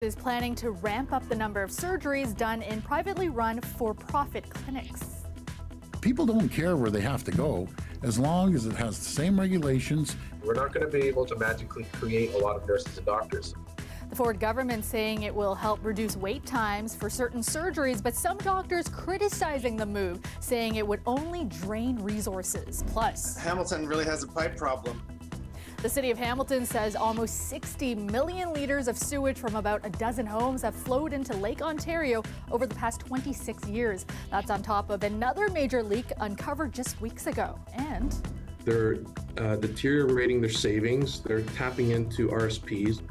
Is planning to ramp up the number of surgeries done in privately run for-profit clinics. People don't care where they have to go as long as it has the same regulations. We're not going to be able to magically create a lot of nurses and doctors. The Ford government saying it will help reduce wait times for certain surgeries, but some doctors criticizing the move, saying it would only drain resources. Plus, Hamilton really has a pipe problem. The city of Hamilton says almost 60 million liters of sewage from about a dozen homes have flowed into Lake Ontario over the past 26 years. That's on top of another major leak uncovered just weeks ago. And they're deteriorating their savings. They're tapping into RSPs.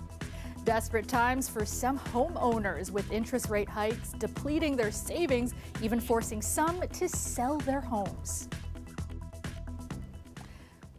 Desperate times for some homeowners, with interest rate hikes depleting their savings, even forcing some to sell their homes.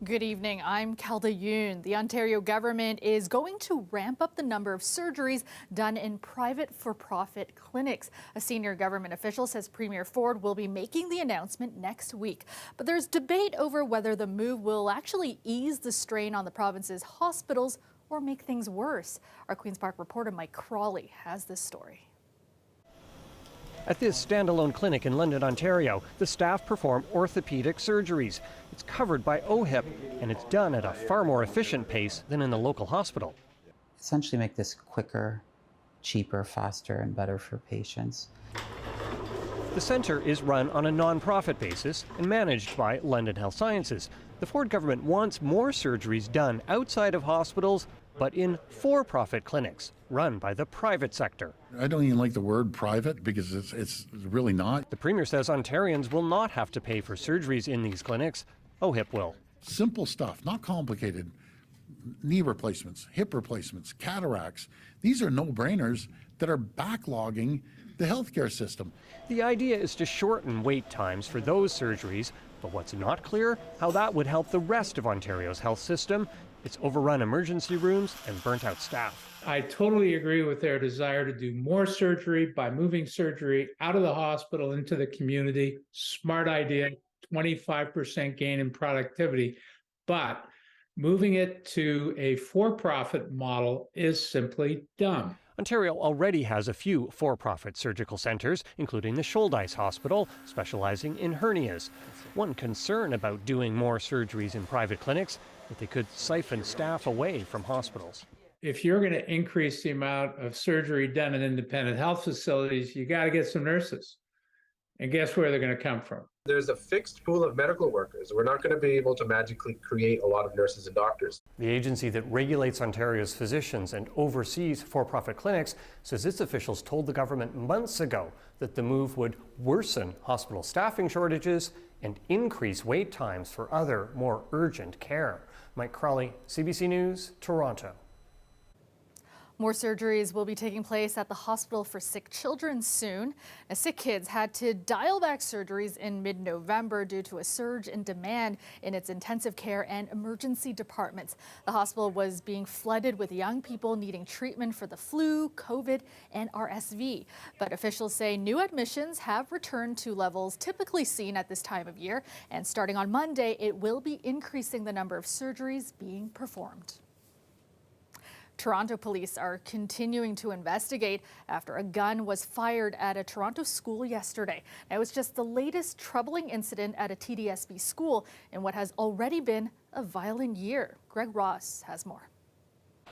Good evening, I'm Kelda Yoon. The Ontario government is going to ramp up the number of surgeries done in private for-profit clinics. A senior government official says Premier Ford will be making the announcement next week. But there's debate over whether the move will actually ease the strain on the province's hospitals or make things worse. Our Queen's Park reporter Mike Crawley has this story. At this standalone clinic in London, Ontario, the staff perform orthopedic surgeries. It's covered by OHIP, and it's done at a far more efficient pace than in the local hospital. Essentially make this quicker, cheaper, faster, and better for patients. The centre is run on a non-profit basis and managed by London Health Sciences. The Ford government wants more surgeries done outside of hospitals, but in for-profit clinics run by the private sector. I don't even like the word private because it's really not. The Premier says Ontarians will not have to pay for surgeries in these clinics. OHIP will. Simple stuff, not complicated. Knee replacements, hip replacements, cataracts. These are no-brainers that are backlogging the healthcare system. The idea is to shorten wait times for those surgeries, but what's not clear, how that would help the rest of Ontario's health system. It's overrun emergency rooms and burnt out staff. I totally agree with their desire to do more surgery by moving surgery out of the hospital into the community. Smart idea, 25% gain in productivity. But moving it to a for-profit model is simply dumb. Ontario already has a few for-profit surgical centres, including the Shouldice Hospital, specialising in hernias. One concern about doing more surgeries in private clinics, that they could siphon staff away from hospitals. If you're going to increase the amount of surgery done in independent health facilities, you got to get some nurses. And guess where they're going to come from? There's a fixed pool of medical workers. We're not going to be able to magically create a lot of nurses and doctors. The agency that regulates Ontario's physicians and oversees for-profit clinics says its officials told the government months ago that the move would worsen hospital staffing shortages and increase wait times for other, more urgent care. Mike Crawley, CBC News, Toronto. More surgeries will be taking place at the Hospital for Sick Children soon. Now, sick kids had to dial back surgeries in mid-November due to a surge in demand in its intensive care and emergency departments. The hospital was being flooded with young people needing treatment for the flu, COVID, and RSV. But officials say new admissions have returned to levels typically seen at this time of year. And starting on Monday, it will be increasing the number of surgeries being performed. Toronto police are continuing to investigate after a gun was fired at a Toronto school yesterday. Now, it was just the latest troubling incident at a TDSB school in what has already been a violent year. Greg Ross has more.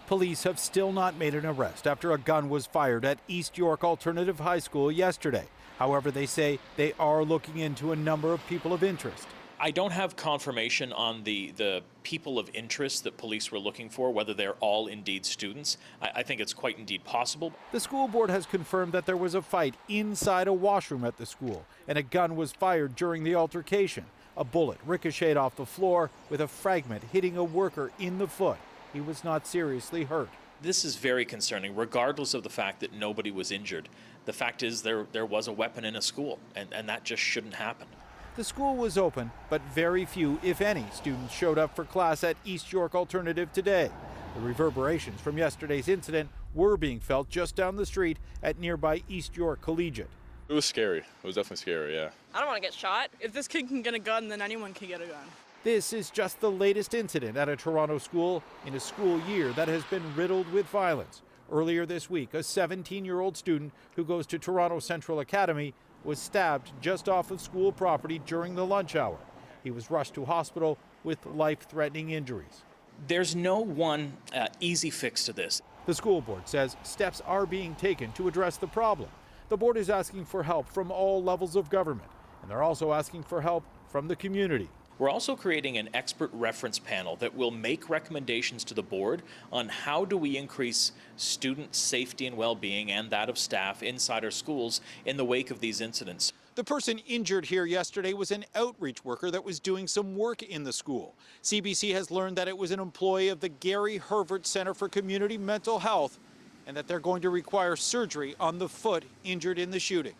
Police have still not made an arrest after a gun was fired at East York Alternative High School yesterday. However, they say they are looking into a number of people of interest. I don't have confirmation on the people of interest that police were looking for, whether they're all indeed students. I think it's quite indeed possible. The school board has confirmed that there was a fight inside a washroom at the school, and a gun was fired during the altercation. A bullet ricocheted off the floor with a fragment hitting a worker in the foot. He was not seriously hurt. This is very concerning, regardless of the fact that nobody was injured. The fact is there was a weapon in a school, and that just shouldn't happen. The school was open, but very few, if any, students showed up for class at East York Alternative today. The reverberations from yesterday's incident were being felt just down the street at nearby East York Collegiate. It was scary. It was definitely scary, yeah. I don't want to get shot. If this kid can get a gun, then anyone can get a gun. This is just the latest incident at a Toronto school in a school year that has been riddled with violence. Earlier this week, a 17-year-old student who goes to Toronto Central Academy was stabbed just off of school property during the lunch hour. He was rushed to hospital with life-threatening injuries. There's no one easy fix to this. The school board says steps are being taken to address the problem. The board is asking for help from all levels of government, and they're also asking for help from the community. We're also creating an expert reference panel that will make recommendations to the board on how do we increase student safety and well-being and that of staff inside our schools in the wake of these incidents. The person injured here yesterday was an outreach worker that was doing some work in the school. CBC has learned that it was an employee of the Gary Hervert Center for Community Mental Health and that they're going to require surgery on the foot injured in the shooting.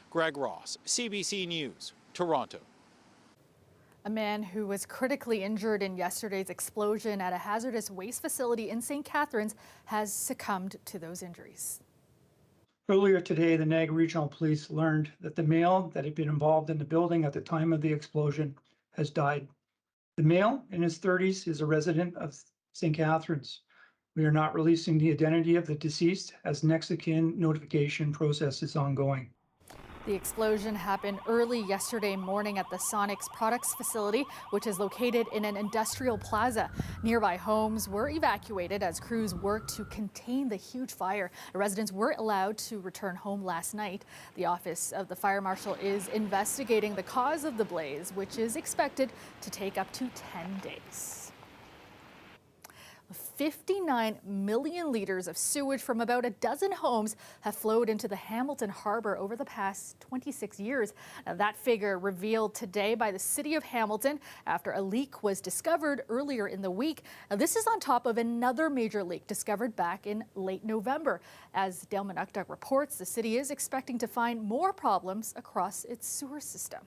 Greg Ross, CBC News, Toronto. A man who was critically injured in yesterday's explosion at a hazardous waste facility in St. Catharines has succumbed to those injuries. Earlier today, the Niagara Regional Police learned that the male that had been involved in the building at the time of the explosion has died. The male, in his 30s, is a resident of St. Catharines. We are not releasing the identity of the deceased as next of kin notification process is ongoing. The explosion happened early yesterday morning at the Sonics Products facility, which is located in an industrial plaza. Nearby homes were evacuated as crews worked to contain the huge fire. Residents were allowed to return home last night. The Office of the Fire Marshal is investigating the cause of the blaze, which is expected to take up to 10 days. 59 million liters of sewage from about a dozen homes have flowed into the Hamilton Harbor over the past 26 years. Now, that figure revealed today by the City of Hamilton after a leak was discovered earlier in the week. Now, this is on top of another major leak discovered back in late November. As Dale Manuktuk reports, the city is expecting to find more problems across its sewer system.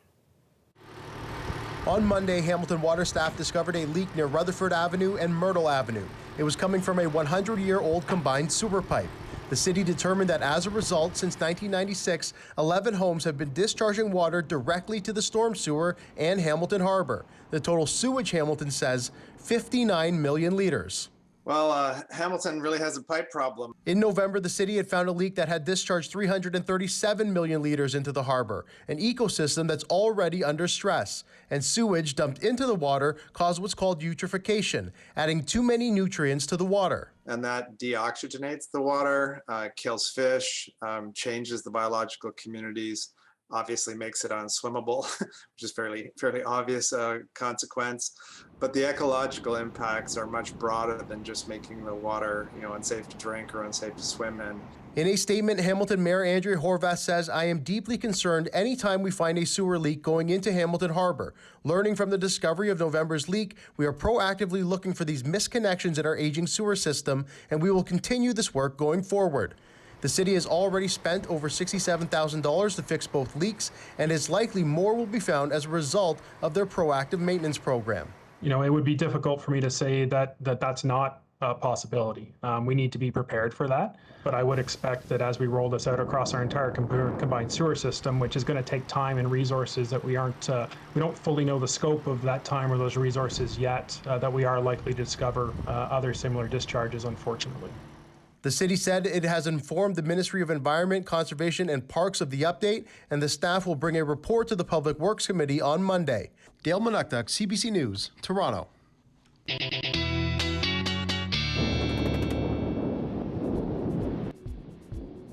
On Monday, Hamilton water staff discovered a leak near Rutherford Avenue and Myrtle Avenue. It was coming from a 100-year-old combined sewer pipe. The city determined that as a result, since 1996, 11 homes have been discharging water directly to the storm sewer and Hamilton Harbor. The total sewage, Hamilton says, 59 million liters. Well, Hamilton really has a pipe problem. In November, the city had found a leak that had discharged 337 million liters into the harbor, an ecosystem that's already under stress. And sewage dumped into the water caused what's called eutrophication, adding too many nutrients to the water. And that deoxygenates the water, kills fish, changes the biological communities, obviously makes it unswimmable, which is fairly obvious consequence. But the ecological impacts are much broader than just making the water, unsafe to drink or unsafe to swim in. In a statement, Hamilton Mayor Andrea Horvath says, "I am deeply concerned anytime we find a sewer leak going into Hamilton Harbor. Learning from the discovery of November's leak, we are proactively looking for these misconnections in our aging sewer system, and we will continue this work going forward." The city has already spent over $67,000 to fix both leaks, and it's likely more will be found as a result of their proactive maintenance program. It would be difficult for me to say that that's not a possibility. We need to be prepared for that, but I would expect that as we roll this out across our entire combined sewer system, which is going to take time and resources that we don't fully know the scope of that time or those resources yet, that we are likely to discover other similar discharges, unfortunately. The city said it has informed the Ministry of Environment, Conservation and Parks of the update, and the staff will bring a report to the Public Works Committee on Monday. Dale Manuktuk, CBC News, Toronto.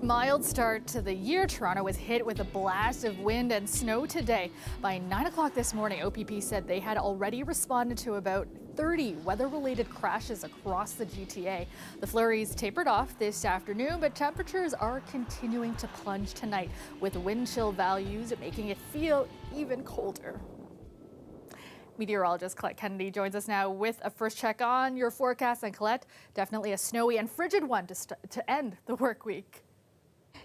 Mild start to the year. Toronto was hit with a blast of wind and snow today. By 9 o'clock this morning, OPP said they had already responded to about 30 weather-related crashes across the GTA. The flurries tapered off this afternoon, but temperatures are continuing to plunge tonight, with wind chill values making it feel even colder. Meteorologist Colette Kennedy joins us now with a first check on your forecast. And Colette, definitely a snowy and frigid one to end the work week.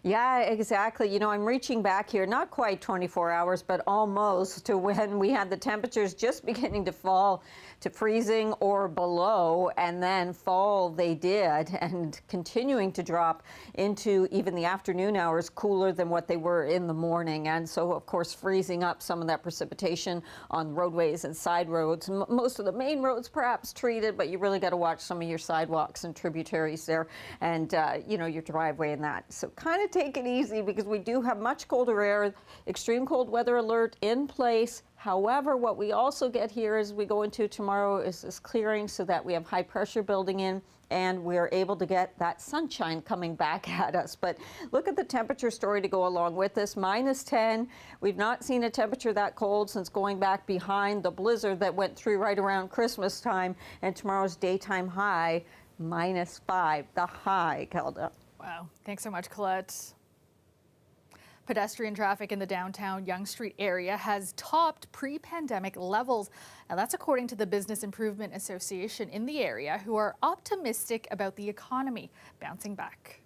Yeah, exactly. You know, I'm reaching back here, not quite 24 hours, but almost to when we had the temperatures just beginning to fall to freezing or below, and then fall they did, and continuing to drop into even the afternoon hours cooler than what they were in the morning. And so, of course, freezing up some of that precipitation on roadways and side roads. Most of the main roads perhaps treated, but you really got to watch some of your sidewalks and tributaries there, and, you know, your driveway and that. So kind of take it easy, because we do have much colder air, extreme cold weather alert in place. However, what we also get here as we go into tomorrow is this clearing, so that we have high pressure building in, and we're able to get that sunshine coming back at us. But look at the temperature story to go along with this. -10. We've not seen a temperature that cold since going back behind the blizzard that went through right around Christmas time. And tomorrow's daytime high, -5, the high, Kelda. Wow. Thanks so much, Colette. Pedestrian traffic in the downtown Yonge Street area has topped pre-pandemic levels. Now, that's according to the Business Improvement Association in the area, who are optimistic about the economy bouncing back.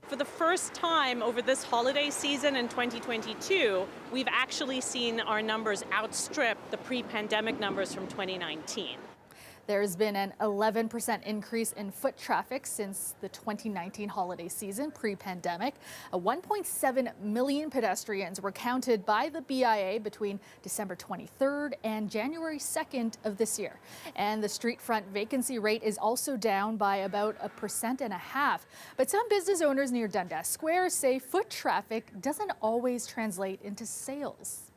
For the first time over this holiday season in 2022, we've actually seen our numbers outstrip the pre-pandemic numbers from 2019. There's been an 11% increase in foot traffic since the 2019 holiday season, pre-pandemic. 1.7 million pedestrians were counted by the BIA between December 23rd and January 2nd of this year. And the street front vacancy rate is also down by about 1.5%. But some business owners near Dundas Square say foot traffic doesn't always translate into sales.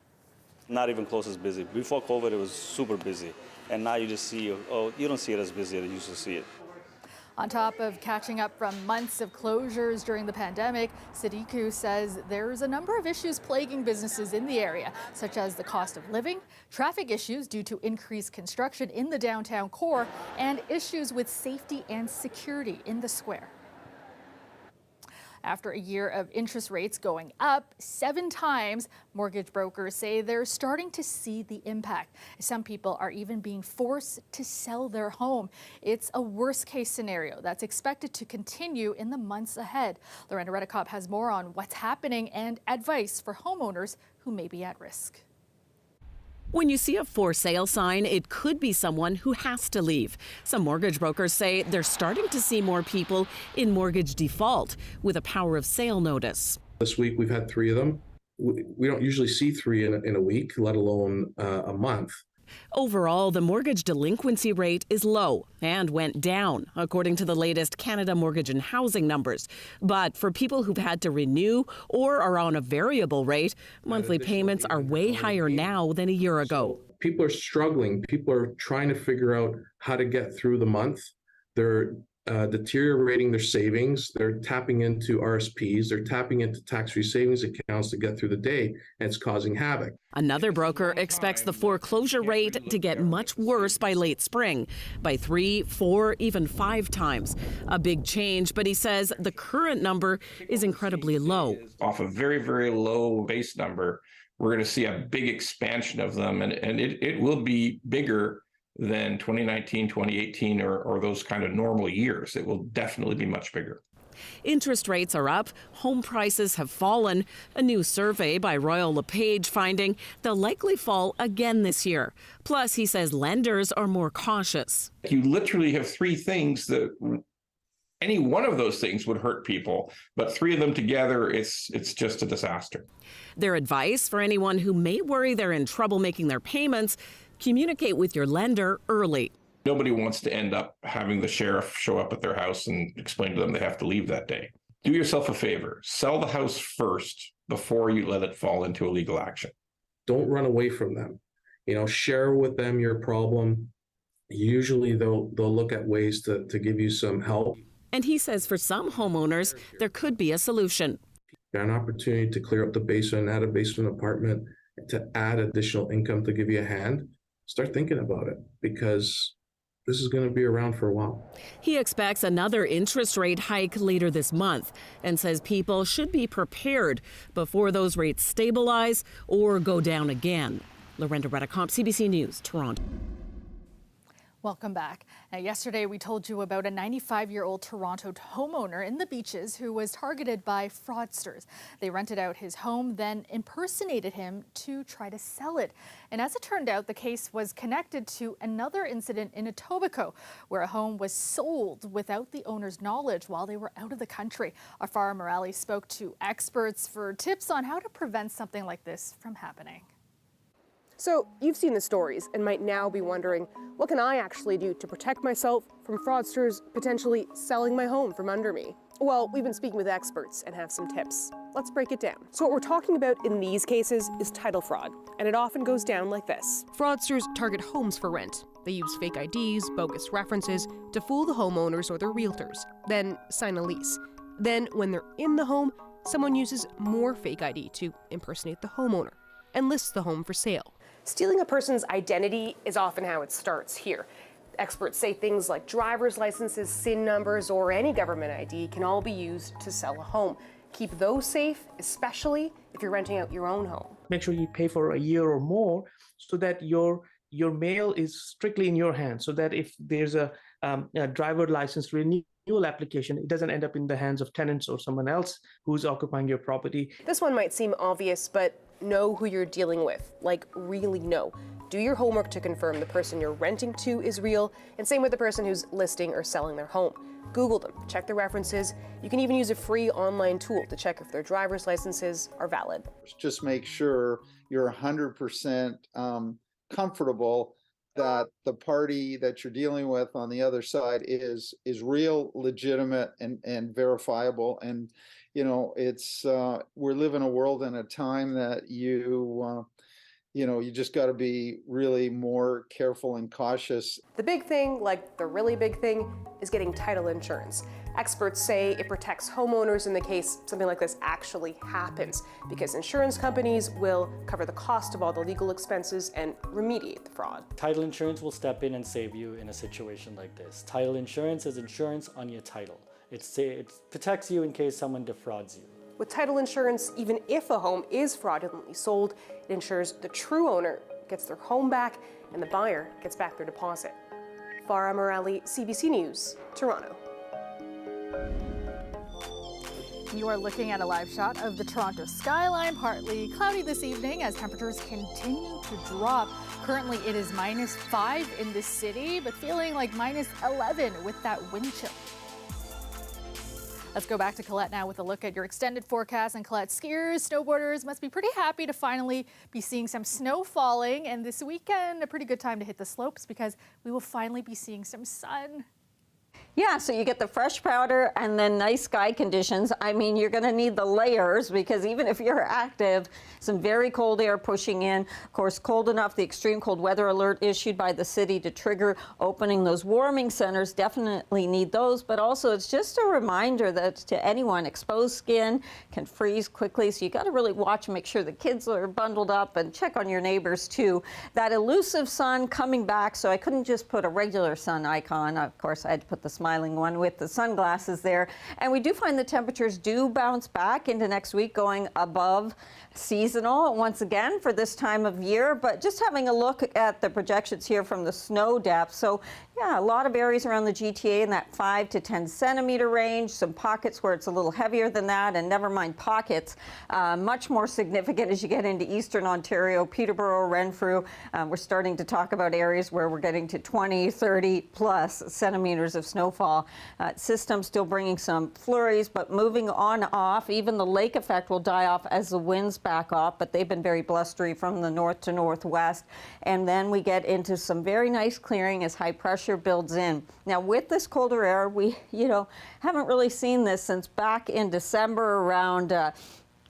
Not even close as busy. Before COVID, it was super busy. And now you just see, you don't see it as busy as you used to see it. On top of catching up from months of closures during the pandemic, Sadiku says there's a number of issues plaguing businesses in the area, such as the cost of living, traffic issues due to increased construction in the downtown core, and issues with safety and security in the square. After a year of interest rates going up 7 times, mortgage brokers say they're starting to see the impact. Some people are even being forced to sell their home. It's a worst-case scenario that's expected to continue in the months ahead. Lorena Redekop has more on what's happening and advice for homeowners who may be at risk. When you see a for sale sign, it could be someone who has to leave. Some mortgage brokers say they're starting to see more people in mortgage default with a power of sale notice. This week we've had 3 of them. We don't usually see 3 in a week, let alone a month. Overall, the mortgage delinquency rate is low and went down, according to the latest Canada Mortgage and Housing numbers. But for people who've had to renew or are on a variable rate, monthly payments are way higher now than a year ago. So people are struggling. People are trying to figure out how to get through the month. They're deteriorating their savings. They're tapping into RSPs. They're tapping into tax-free savings accounts to get through the day, and it's causing havoc. Another broker expects the foreclosure rate to get much worse by late spring, by 3, 4, even 5 times. A big change, but he says the current number is incredibly low. Off a very, very low base number, we're going to see a big expansion of them, and it will be bigger than 2019, 2018, or those kind of normal years. It will definitely be much bigger. Interest rates are up, home prices have fallen. A new survey by Royal LePage finding they'll likely fall again this year. Plus, he says lenders are more cautious. You literally have 3 things that any one of those things would hurt people, but 3 of them together, it's just a disaster. Their advice for anyone who may worry they're in trouble making their payments: communicate with your lender early. Nobody wants to end up having the sheriff show up at their house and explain to them they have to leave that day. Do yourself a favor. Sell the house first before you let it fall into a legal action. Don't run away from them. Share with them your problem. Usually they'll look at ways to give you some help. And he says for some homeowners, there could be a solution. Got an opportunity to clear up the basement, add a basement apartment, to add additional income to give you a hand. Start thinking about it, because this is going to be around for a while. He expects another interest rate hike later this month and says people should be prepared before those rates stabilize or go down again. Lorena Redekop, CBC News, Toronto. Welcome back. Now, yesterday we told you about a 95-year-old Toronto homeowner in the Beaches who was targeted by fraudsters. They rented out his home, then impersonated him to try to sell it. And as it turned out, the case was connected to another incident in Etobicoke, where a home was sold without the owner's knowledge while they were out of the country. Our Farah Morali spoke to experts for tips on how to prevent something like this from happening. So you've seen the stories and might now be wondering, what can I actually do to protect myself from fraudsters potentially selling my home from under me? Well, we've been speaking with experts and have some tips. Let's break it down. So what we're talking about in these cases is title fraud, and it often goes down like this. Fraudsters target homes for rent. They use fake IDs, bogus references to fool the homeowners or their realtors, then sign a lease. Then when they're in the home, someone uses more fake ID to impersonate the homeowner and lists the home for sale. Stealing a person's identity is often how it starts here. Experts say things like driver's licenses, SIN numbers, or any government ID can all be used to sell a home. Keep those safe, especially if you're renting out your own home. Make sure you pay for a year or more so that your mail is strictly in your hands, so that if there's a driver license renewal application, it doesn't end up in the hands of tenants or someone else who's occupying your property. This one might seem obvious, but know who you're dealing with, like really know. Do your homework to confirm the person you're renting to is real, and same with the person who's listing or selling their home. Google them, check their references. You can even use a free online tool to check if their driver's licenses are valid. Just make sure you're 100% comfortable that the party that you're dealing with on the other side is real, legitimate, and verifiable. And you know, it's we're living a world and a time that you just got to be really more careful and cautious. The big thing, like the really big thing, is getting title insurance. Experts say it protects homeowners in the case something like this actually happens, because insurance companies will cover the cost of all the legal expenses and remediate the fraud. Title insurance will step in and save you in a situation like this. Title insurance is insurance on your title. It protects you in case someone defrauds you. With title insurance, even if a home is fraudulently sold, it ensures the true owner gets their home back and the buyer gets back their deposit. Farah Morali, CBC News, Toronto. You are looking at a live shot of the Toronto skyline, partly cloudy this evening as temperatures continue to drop. Currently it is -5 in the city, but feeling like -11 with that wind chill. Let's go back to Colette now with a look at your extended forecast. And Colette, skiers, snowboarders must be pretty happy to finally be seeing some snow falling. And this weekend, a pretty good time to hit the slopes because we will finally be seeing some sun. Yeah, so you get the fresh powder and then nice sky conditions. I mean, you're going to need the layers because even if you're active, some very cold air pushing in. Of course, cold enough, the extreme cold weather alert issued by the city to trigger opening those warming centers. Definitely need those. But also, it's just a reminder that to anyone, exposed skin can freeze quickly. So you got to really watch and make sure the kids are bundled up and check on your neighbors too. That elusive sun coming back. So I couldn't just put a regular sun icon. Of course, I had to put the smiling one with the sunglasses there. And we do find the temperatures do bounce back into next week, going above seasonal once again for this time of year. But just having a look at the projections here from the snow depth. So yeah, a lot of areas around the GTA in that 5 to 10 centimeter range. Some pockets where it's a little heavier than that, and never mind pockets, much more significant as you get into eastern Ontario, Peterborough, Renfrew. We're starting to talk about areas where we're getting to 20, 30 plus centimeters of snowfall. System still bringing some flurries, but moving on off. Even the lake effect will die off as the winds back off, but they've been very blustery from the north to northwest. And then we get into some very nice clearing as high pressure builds in. Now with this colder air, we haven't really seen this since back in December around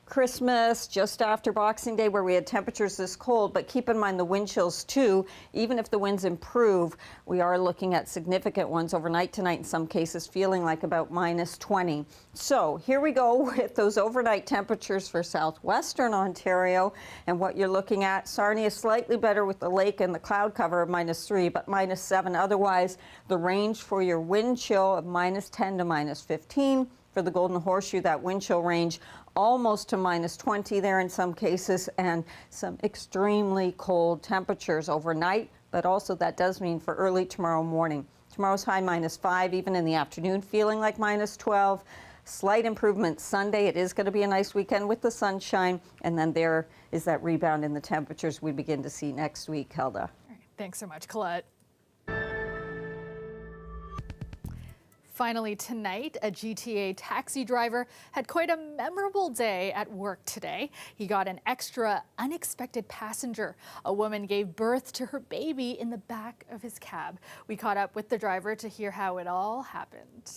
Christmas, just after Boxing Day, where we had temperatures this cold. But keep in mind the wind chills too. Even if the winds improve, we are looking at significant ones overnight tonight, in some cases feeling like about -20. So here we go with those overnight temperatures for southwestern Ontario. And what you're looking at, Sarnia is slightly better with the lake and the cloud cover of -3, but -7. Otherwise, the range for your wind chill of -10 to -15. For the Golden Horseshoe, that wind chill range almost to -20 there in some cases, and some extremely cold temperatures overnight, but also that does mean for early tomorrow morning. Tomorrow's high -5, even in the afternoon feeling like -12. Slight improvement Sunday. It is going to be a nice weekend with the sunshine. And then there is that rebound in the temperatures we begin to see next week, Hilda. Thanks so much, Colette. Finally tonight, a GTA taxi driver had quite a memorable day at work today. He got an extra unexpected passenger. A woman gave birth to her baby in the back of his cab. We caught up with the driver to hear how it all happened.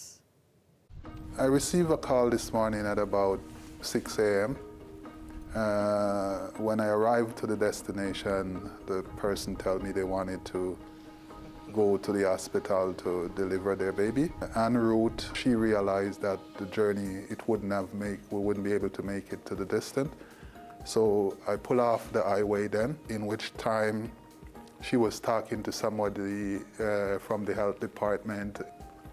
I received a call this morning at about 6 a.m. When I arrived to the destination, the person told me they wanted to go to the hospital to deliver their baby. En route, she realized that the journey, we wouldn't be able to make it to the distance. So I pull off the highway then, in which time she was talking to somebody from the health department.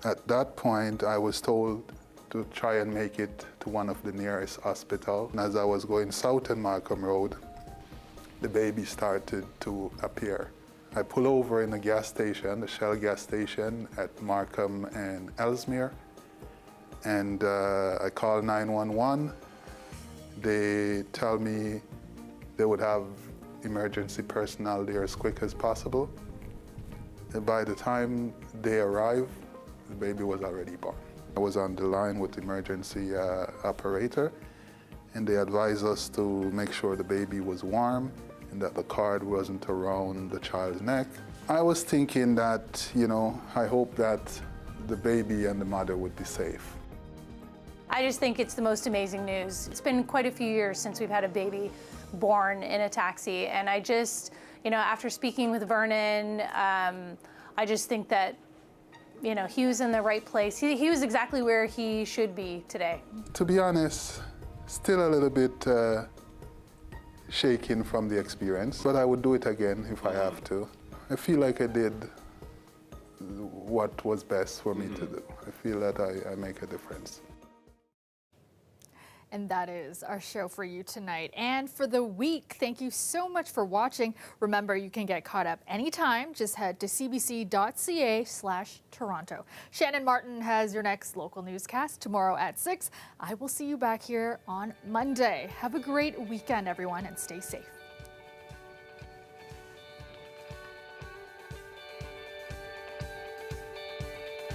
At that point, I was told to try and make it to one of the nearest hospitals. And as I was going south on Markham Road, the baby started to appear. I pull over in a gas station, the Shell gas station at Markham and Ellesmere, and I call 911. They tell me they would have emergency personnel there as quick as possible. And by the time they arrived, the baby was already born. I was on the line with the emergency operator, and they advised us to make sure the baby was warm and that the cord wasn't around the child's neck. I was thinking that, I hope that the baby and the mother would be safe. I just think it's the most amazing news. It's been quite a few years since we've had a baby born in a taxi, and I just, after speaking with Vernon, I just think that, he was in the right place. He was exactly where he should be today. To be honest, still a little bit shaken from the experience, but I would do it again if I have to. I feel like I did what was best for me to do. I feel that I make a difference. And that is our show for you tonight and for the week. Thank you so much for watching. Remember, you can get caught up anytime. Just head to cbc.ca/Toronto. Shannon Martin has your next local newscast tomorrow at 6. I will see you back here on Monday. Have a great weekend, everyone, and stay safe.